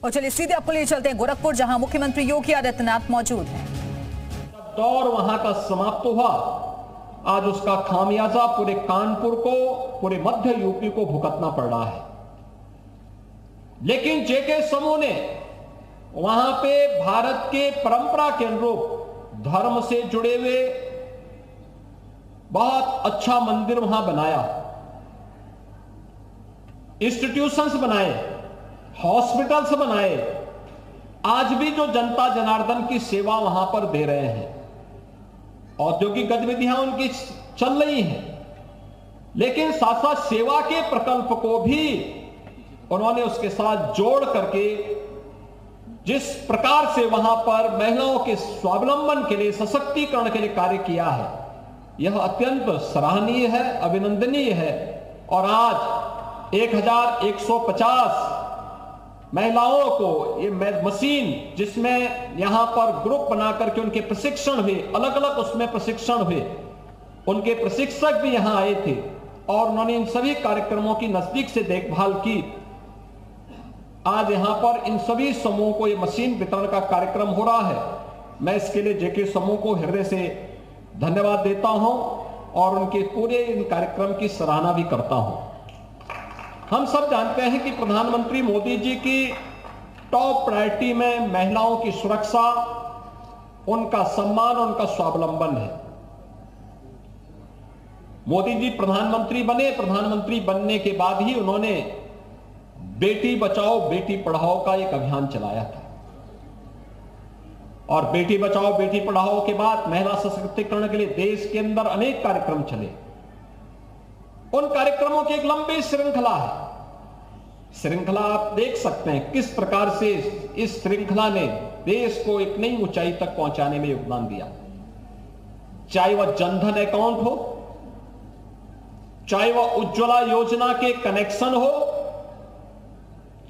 और चलिए सीधे आपको लिए चलते हैं गोरखपुर, जहां मुख्यमंत्री योगी आदित्यनाथ मौजूद हैं। दौर वहां का समाप्त हुआ, आज उसका खामियाजा पूरे कानपुर को, पूरे मध्य यूपी को भुगतना पड़ रहा है। लेकिन जेके समूह ने वहां पे भारत के परंपरा के अनुरूप धर्म से जुड़े हुए बहुत अच्छा मंदिर वहां बनाया, इंस्टीट्यूशंस बनाए, हॉस्पिटल्स बनाए। आज भी जो जनता जनार्दन की सेवा वहां पर दे रहे हैं, औद्योगिक गतिविधियां उनकी चल रही हैं, लेकिन साथ साथ सेवा के प्रकल्प को भी उन्होंने उसके साथ जोड़ करके जिस प्रकार से वहां पर महिलाओं के स्वावलंबन के लिए, सशक्तिकरण के लिए कार्य किया है, यह अत्यंत सराहनीय है, अभिनंदनीय है। और आज 1150 महिलाओं को ये मशीन, जिसमें यहां पर ग्रुप बना करके उनके प्रशिक्षण हुए, अलग अलग उसमें प्रशिक्षण हुए, उनके प्रशिक्षक भी यहां आए थे और उन्होंने इन सभी कार्यक्रमों की नजदीक से देखभाल की। आज यहां पर इन सभी समूहों को ये मशीन वितरण का कार्यक्रम हो रहा है। मैं इसके लिए जेके समूह को हृदय से धन्यवाद देता हूं और उनके पूरे इन कार्यक्रम की सराहना भी करता हूं। हम सब जानते हैं कि प्रधानमंत्री मोदी जी की टॉप प्रायोरिटी में महिलाओं की सुरक्षा, उनका सम्मान, उनका स्वावलंबन है। मोदी जी प्रधानमंत्री बने, प्रधानमंत्री बनने के बाद ही उन्होंने बेटी बचाओ बेटी पढ़ाओ का एक अभियान चलाया था। और बेटी बचाओ बेटी पढ़ाओ के बाद महिला सशक्तिकरण के लिए देश के अंदर अनेक कार्यक्रम चले। उन कार्यक्रमों की एक लंबी श्रृंखला है। श्रृंखला आप देख सकते हैं किस प्रकार से इस श्रृंखला ने देश को एक नई ऊंचाई तक पहुंचाने में योगदान दिया। चाहे वह जनधन अकाउंट हो, चाहे वह उज्ज्वला योजना के कनेक्शन हो,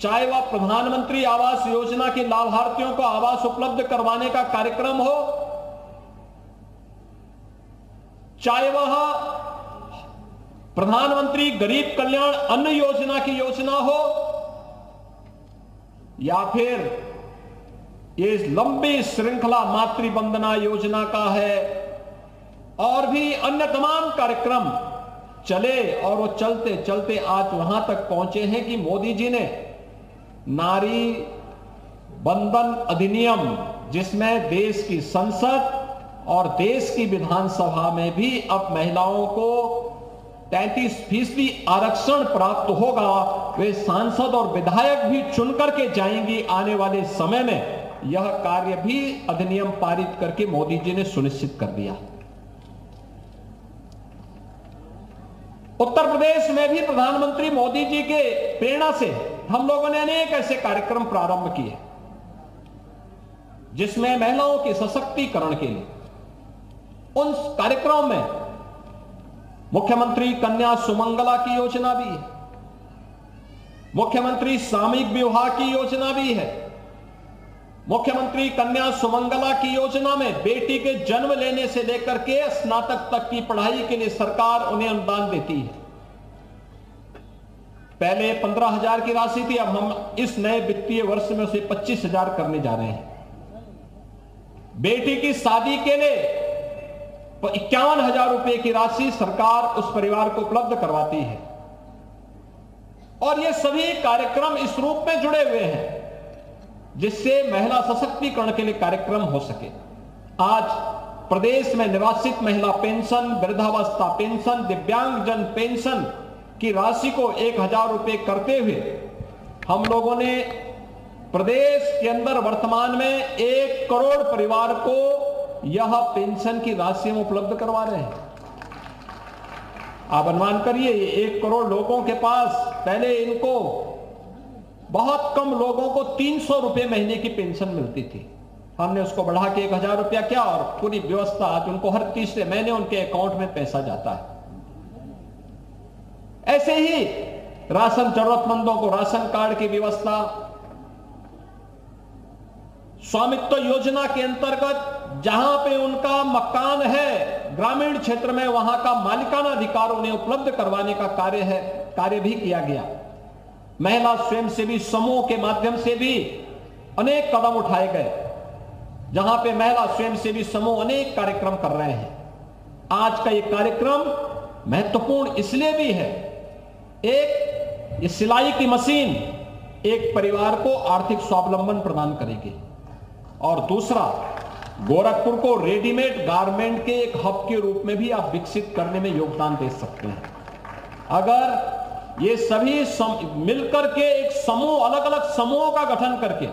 चाहे वह प्रधानमंत्री आवास योजना के लाभार्थियों को आवास उपलब्ध करवाने का कार्यक्रम हो, चाहे वह प्रधानमंत्री गरीब कल्याण अन्न योजना की योजना हो, या फिर ये लंबी श्रृंखला मातृ वंदना योजना का है, और भी अन्य तमाम कार्यक्रम चले। और वो चलते चलते आज वहां तक पहुंचे हैं कि मोदी जी ने नारी बंधन अधिनियम, जिसमें देश की संसद और देश की विधानसभा में भी अब महिलाओं को 33% आरक्षण प्राप्त होगा, वे सांसद और विधायक भी चुनकर के जाएंगी आने वाले समय में। यह कार्य भी अधिनियम पारित करके मोदी जी ने सुनिश्चित कर दिया। उत्तर प्रदेश में भी प्रधानमंत्री मोदी जी के प्रेरणा से हम लोगों ने अनेक ऐसे कार्यक्रम प्रारंभ किए, जिसमें महिलाओं के सशक्तिकरण के लिए उन कार्यक्रमों में मुख्यमंत्री कन्या सुमंगला की योजना भी है, मुख्यमंत्री सामूहिक विवाह की योजना भी है। मुख्यमंत्री कन्या सुमंगला की योजना में बेटी के जन्म लेने से लेकर के स्नातक तक की पढ़ाई के लिए सरकार उन्हें अनुदान देती है। पहले 15,000 की राशि थी, अब हम इस नए वित्तीय वर्ष में उसे 25,000 करने जा रहे हैं। बेटी की शादी के लिए 51,000 रुपए की राशि सरकार उस परिवार को उपलब्ध करवाती है। और ये सभी कार्यक्रम इस रूप में जुड़े हुए हैं जिससे महिला सशक्तिकरण के लिए कार्यक्रम हो सके। आज प्रदेश में निवासित महिला पेंशन, वृद्धावस्था पेंशन, दिव्यांगजन पेंशन की राशि को 1,000 रुपए करते हुए हम लोगों ने प्रदेश के अंदर वर्तमान में 1 करोड़ परिवार को यह पेंशन की राशि उपलब्ध करवा रहे हैं। आप अनुमान करिए, 1 करोड़ लोगों के पास पहले इनको, बहुत कम लोगों को 300 रुपए महीने की पेंशन मिलती थी। हमने उसको बढ़ा के 1,000 रुपया किया और पूरी व्यवस्था आज उनको हर तीसरे महीने उनके अकाउंट में पैसा जाता है। ऐसे ही राशन, जरूरतमंदों को राशन कार्ड की व्यवस्था, स्वामित्व योजना के अंतर्गत जहां पे उनका मकान है ग्रामीण क्षेत्र में, वहां का मालिकाना अधिकार उन्हें उपलब्ध करवाने का कार्य भी किया गया। महिला स्वयंसेवी समूह के माध्यम से भी अनेक कदम उठाए गए, जहां पे महिला स्वयंसेवी समूह अनेक कार्यक्रम कर रहे हैं। आज का ये कार्यक्रम महत्वपूर्ण इसलिए भी है, एक, ये सिलाई की मशीन एक परिवार को आर्थिक स्वावलंबन प्रदान करेगी, और दूसरा, गोरखपुर को रेडीमेड गारमेंट के एक हब के रूप में भी आप विकसित करने में योगदान दे सकते हैं। अगर ये सभी मिलकर के एक समूह, अलग अलग समूहों का गठन करके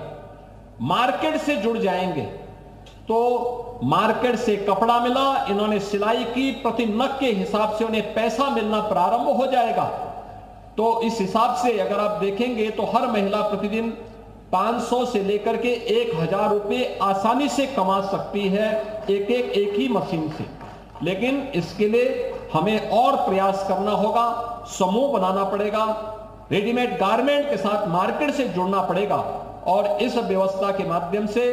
मार्केट से जुड़ जाएंगे, तो मार्केट से कपड़ा मिला, इन्होंने सिलाई की, प्रति नग के हिसाब से उन्हें पैसा मिलना प्रारंभ हो जाएगा। तो इस हिसाब से अगर आप देखेंगे तो हर महिला प्रतिदिन 500 से लेकर के 1000 रुपए आसानी से कमा सकती है एक ही मशीन से। लेकिन इसके लिए हमें और प्रयास करना होगा, समूह बनाना पड़ेगा, रेडीमेड गारमेंट के साथ मार्केट से जुड़ना पड़ेगा, और इस व्यवस्था के माध्यम से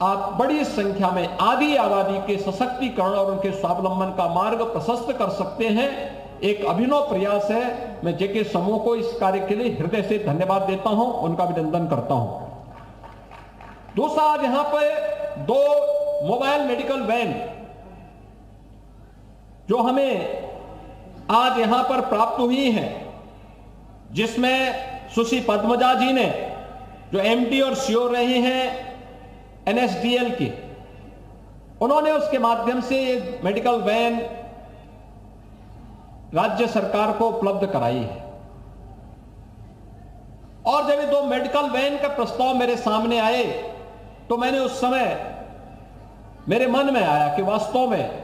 आप बड़ी संख्या में आधी आबादी के सशक्तिकरण और उनके स्वावलंबन का मार्ग प्रशस्त कर सकते हैं। एक अभिनव प्रयास है। मैं जेके समूह को इस कार्य के लिए हृदय से धन्यवाद देता हूं, उनका अभिनंदन करता हूं। दूसरा, आज यहां पर 2 मोबाइल मेडिकल वैन जो हमें आज यहां पर प्राप्त हुई है, जिसमें सुश्री पद्मजा जी ने, जो एमडी और सीओ रही हैं एनएसडीएल की, उन्होंने उसके माध्यम से ये मेडिकल वैन राज्य सरकार को उपलब्ध कराई है। और जब ये 2 मेडिकल वैन का प्रस्ताव मेरे सामने आए, तो मैंने उस समय मेरे मन में आया कि वास्तव में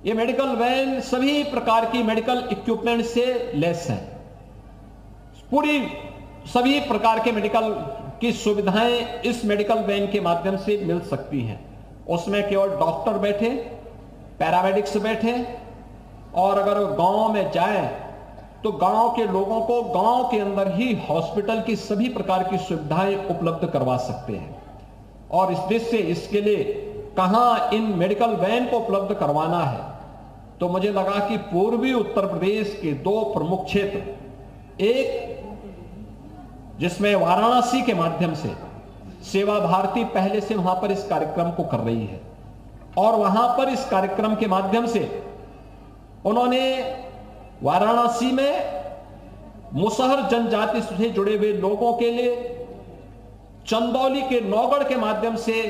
ये मेडिकल वैन सभी प्रकार की मेडिकल इक्विपमेंट से लैस है। पूरी सभी प्रकार के मेडिकल की सुविधाएं इस मेडिकल वैन के माध्यम से मिल सकती हैं। उसमें केवल डॉक्टर बैठे, पैरामेडिक्स बैठे, और अगर गांव में जाएं तो गांव के लोगों को गांव के अंदर ही हॉस्पिटल की सभी प्रकार की सुविधाएं उपलब्ध करवा सकते हैं। और इस दृष्टि से इसके लिए कहां इन मेडिकल वैन को उपलब्ध करवाना है, तो मुझे लगा कि पूर्वी उत्तर प्रदेश के 2 प्रमुख क्षेत्र, एक जिसमें वाराणसी के माध्यम से सेवा भारती पहले से वहां पर इस कार्यक्रम को कर रही है, और वहां पर इस कार्यक्रम के माध्यम से उन्होंने वाराणसी में मुसहर जनजाति से जुड़े हुए लोगों के लिए चंदौली के नौगढ़ के माध्यम से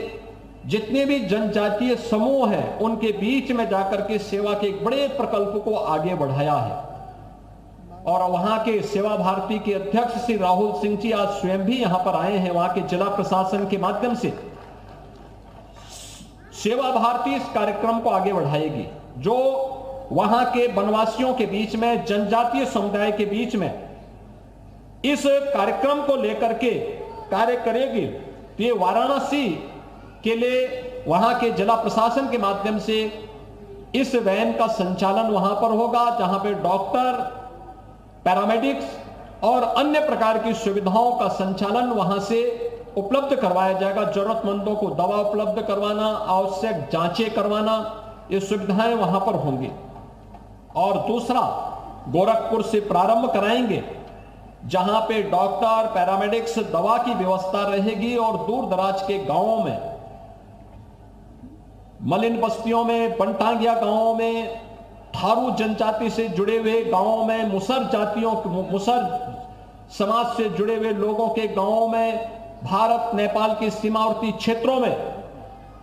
जितने भी जनजातीय समूह हैं उनके बीच में जाकर के सेवा के एक बड़े प्रकल्प को आगे बढ़ाया है। और वहां के सेवा भारती के अध्यक्ष श्री राहुल सिंह जी आज स्वयं भी यहां पर आए हैं। वहां के जिला प्रशासन के माध्यम से सेवा भारती इस कार्यक्रम को आगे बढ़ाएगी, जो वहां के वनवासियों के बीच में, जनजातीय समुदाय के बीच में इस कार्यक्रम को लेकर के कार्य करेगी। तो ये वाराणसी के लिए वहां के जिला प्रशासन के माध्यम से इस वैन का संचालन वहां पर होगा, जहां पे डॉक्टर, पैरामेडिक्स और अन्य प्रकार की सुविधाओं का संचालन वहां से उपलब्ध करवाया जाएगा। जरूरतमंदों को दवा उपलब्ध करवाना, आवश्यक जांचें करवाना, ये सुविधाएं वहां पर होंगी। और दूसरा, गोरखपुर से प्रारंभ कराएंगे, जहां पे डॉक्टर, पैरामेडिक्स, दवा की व्यवस्था रहेगी, और दूर दराज के गांवों में, मलिन बस्तियों में, बनटांगिया गांवों में, थारू जनजाति से जुड़े हुए गांवों में, मुसर समाज से जुड़े हुए लोगों के गांवों में, भारत नेपाल की सीमावर्ती क्षेत्रों में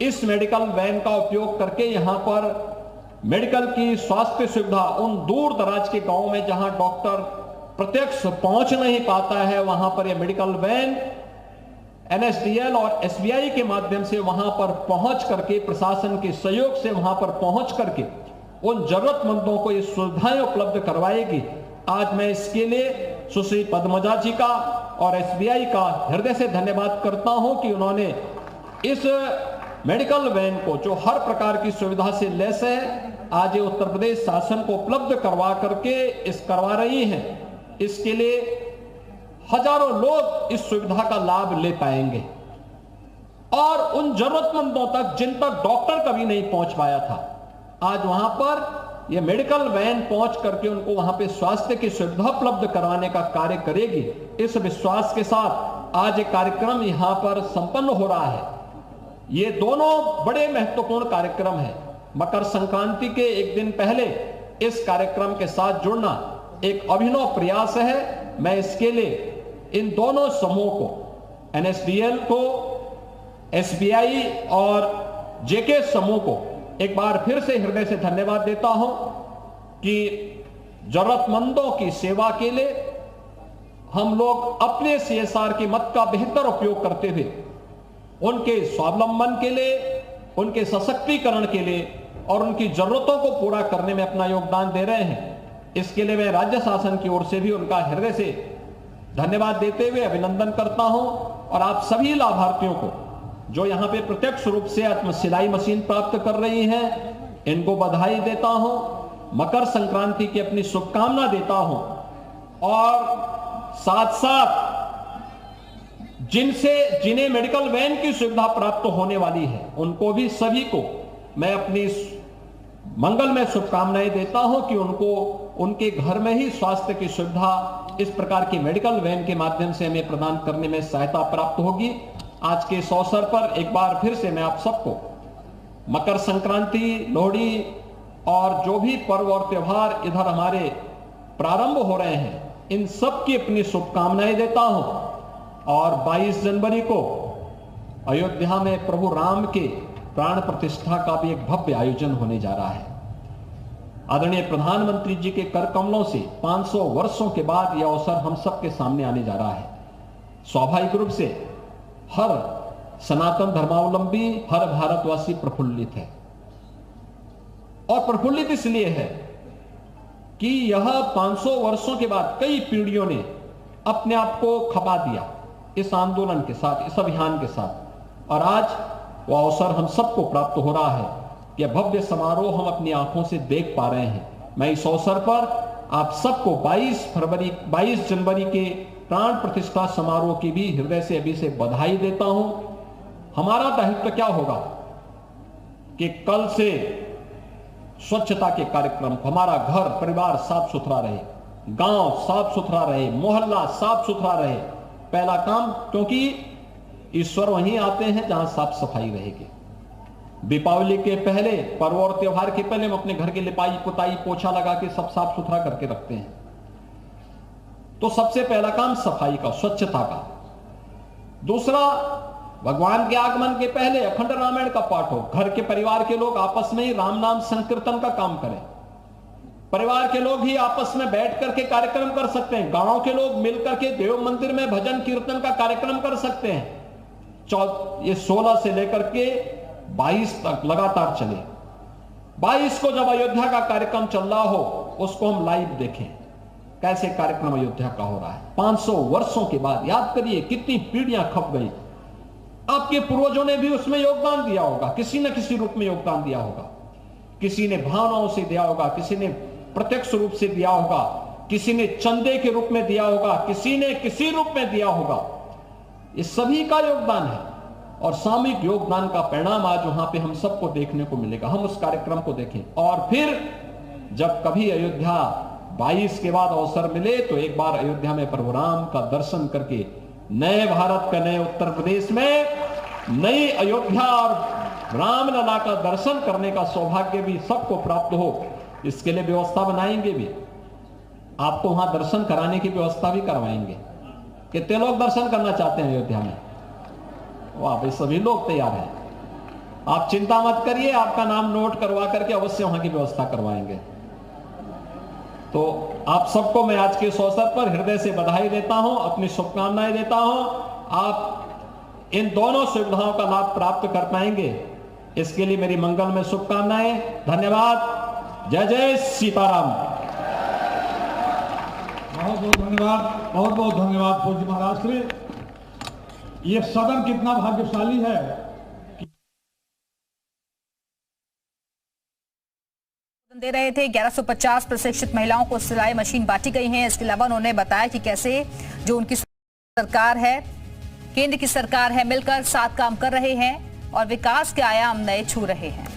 इस मेडिकल वैन का उपयोग करके यहां पर मेडिकल की स्वास्थ्य सुविधा उन दूर दराज के गांवों में जहां डॉक्टर प्रत्यक्ष पहुंच नहीं पाता है, वहां पर यह मेडिकल वैन एनएसडीएल और एसबीआई के माध्यम से वहां पर पहुंच करके, प्रशासन के सहयोग से वहां पर पहुंच करके उन जरूरतमंदों को ये सुविधाएं उपलब्ध करवाएगी। आज मैं इसके लिए सुश्री पद्मजा जी का और एसबीआई का हृदय से धन्यवाद करता हूं कि उन्होंने इस मेडिकल वैन को, जो हर प्रकार की सुविधा से लैस है, आज ये उत्तर प्रदेश शासन को उपलब्ध करवा करके करवा रही हैं। इसके लिए हजारों लोग इस सुविधा का लाभ ले पाएंगे, और उन जरूरतमंदों तक जिन तक डॉक्टर कभी नहीं पहुंच पाया था, आज वहां पर ये मेडिकल वैन पहुंच करके उनको वहां पे स्वास्थ्य की सुविधा उपलब्ध करवाने का कार्य करेगी। इस विश्वास के साथ आज एक कार्यक्रम यहां पर संपन्न हो रहा है। ये दोनों बड़े महत्वपूर्ण कार्यक्रम हैं। मकर संक्रांति के एक दिन पहले इस कार्यक्रम के साथ जुड़ना एक अभिनव प्रयास है। मैं इसके लिए इन दोनों समूहों को, NSDL को, SBI और JK समूह को एक बार फिर से हृदय से धन्यवाद देता हूं कि जरूरतमंदों की सेवा के लिए हम लोग अपने CSR के मत का बेहतर उपयोग करते हुए उनके स्वावलंबन के लिए, उनके सशक्तिकरण के लिए और उनकी जरूरतों को पूरा करने में अपना योगदान दे रहे हैं। इसके लिए मैं राज्य शासन की ओर से भी उनका हृदय से धन्यवाद देते हुए अभिनंदन करता हूं और आप सभी लाभार्थियों को जो यहां पे प्रत्यक्ष रूप से सिलाई मशीन प्राप्त कर रही हैं, इनको बधाई देता हूं, मकर संक्रांति की अपनी शुभकामना देता हूं और साथ साथ जिन्हें मेडिकल वैन की सुविधा प्राप्त होने वाली है उनको भी सभी को मैं अपनी मंगलमय शुभकामनाएं देता हूं कि उनको उनके घर में ही स्वास्थ्य की सुविधा इस प्रकार की मेडिकल वैन के माध्यम से हमें प्रदान करने में सहायता प्राप्त होगी। आज के इस अवसर पर एक बार फिर से मैं आप सबको मकर संक्रांति, लोहड़ी और जो भी पर्व और त्योहार इधर हमारे प्रारंभ हो रहे हैं, इन सब की अपनी शुभकामनाएं देता हूं और 22 जनवरी को अयोध्या में प्रभु राम के प्राण प्रतिष्ठा का भी एक भव्य आयोजन होने जा रहा है। आदरणीय प्रधानमंत्री जी के कर कमलों से 500 वर्षों के बाद यह अवसर हम सबके सामने आने जा रहा है। स्वाभाविक रूप से हर सनातन धर्मावलंबी, हर भारतवासी प्रफुल्लित है और प्रफुल्लित इसलिए है कि यह 500 वर्षों के बाद कई पीढ़ियों ने अपने आप को खपा दिया इस आंदोलन के साथ, इस अभियान के साथ, और आज वो अवसर हम सबको प्राप्त हो रहा है। यह भव्य समारोह हम अपनी आंखों से देख पा रहे हैं। मैं इस अवसर पर आप सबको 22 जनवरी के प्राण प्रतिष्ठा समारोह की भी हृदय से अभी से बधाई देता हूं। हमारा दायित्व क्या होगा कि कल से स्वच्छता के कार्यक्रम, हमारा घर परिवार साफ सुथरा रहे, गांव साफ सुथरा रहे, मोहल्ला साफ सुथरा रहे। पहला काम, क्योंकि ईश्वर वहीं आते हैं जहां साफ सफाई रहेगी। दीपावली के पहले, पर्व और त्योहार के पहले हम अपने घर की लिपाई पुताई पोछा लगा के सब साफ सुथरा करके रखते हैं। तो सबसे पहला काम सफाई का, स्वच्छता का। दूसरा, भगवान के आगमन के पहले अखंड रामायण का पाठ हो। घर के परिवार के लोग आपस में ही राम नाम संकीर्तन का काम करें। परिवार के लोग ही आपस में बैठ करके कार्यक्रम कर सकते हैं। गांव के लोग मिलकर के देव मंदिर में भजन कीर्तन का कार्यक्रम कर सकते हैं। ये 16 से लेकर के 22 तक लगातार चले। 22 को जब अयोध्या का कार्यक्रम चल रहा हो, उसको हम लाइव देखें कैसे कार्यक्रम अयोध्या का हो रहा है। 500 वर्षों के बाद याद करिए कितनी पीढ़ियां खप गई। आपके पूर्वजों ने भी उसमें योगदान दिया होगा, किसी न किसी रूप में योगदान दिया होगा। किसी ने भावनाओं से दिया होगा, किसी ने प्रत्यक्ष रूप से दिया होगा, किसी ने चंदे के रूप में दिया होगा, किसी ने किसी रूप में दिया होगा। ये सभी का योगदान है और सामूहिक योगदान का परिणाम आज वहां पे हम सबको देखने को मिलेगा। हम उस कार्यक्रम को देखें और फिर जब कभी अयोध्या 22 के बाद अवसर मिले तो एक बार अयोध्या में प्रभु राम का दर्शन करके नए भारत का, नए उत्तर प्रदेश में नई अयोध्या और रामलला का दर्शन करने का सौभाग्य भी सबको प्राप्त हो, इसके लिए व्यवस्था बनाएंगे भी। आपको वहां दर्शन कराने की व्यवस्था भी करवाएंगे। कितने लोग दर्शन करना चाहते हैं अयोध्या में? वाह भाई, सभी लोग तैयार हैं। आप चिंता मत करिए, आपका नाम नोट करवा करके अवश्य वहां की व्यवस्था करवाएंगे। तो आप सबको मैं आज के इस अवसर पर हृदय से बधाई देता हूं, अपनी शुभकामनाएं देता हूं। आप इन दोनों सुविधाओं का लाभ प्राप्त कर पाएंगे, इसके लिए मेरी मंगल में शुभकामनाएं। धन्यवाद। जय जय सीताराम। बहुत बहुत धन्यवाद, बहुत बहुत धन्यवाद पूज्य महाराज श्री। ये सदन कितना भाग्यशाली है। दे रहे थे 1150 प्रशिक्षित महिलाओं को सिलाई मशीन बांटी गई हैं। इसके अलावा उन्होंने बताया कि कैसे जो उनकी सरकार है, केंद्र की सरकार है, मिलकर साथ काम कर रहे हैं और विकास के आयाम नए छू रहे हैं।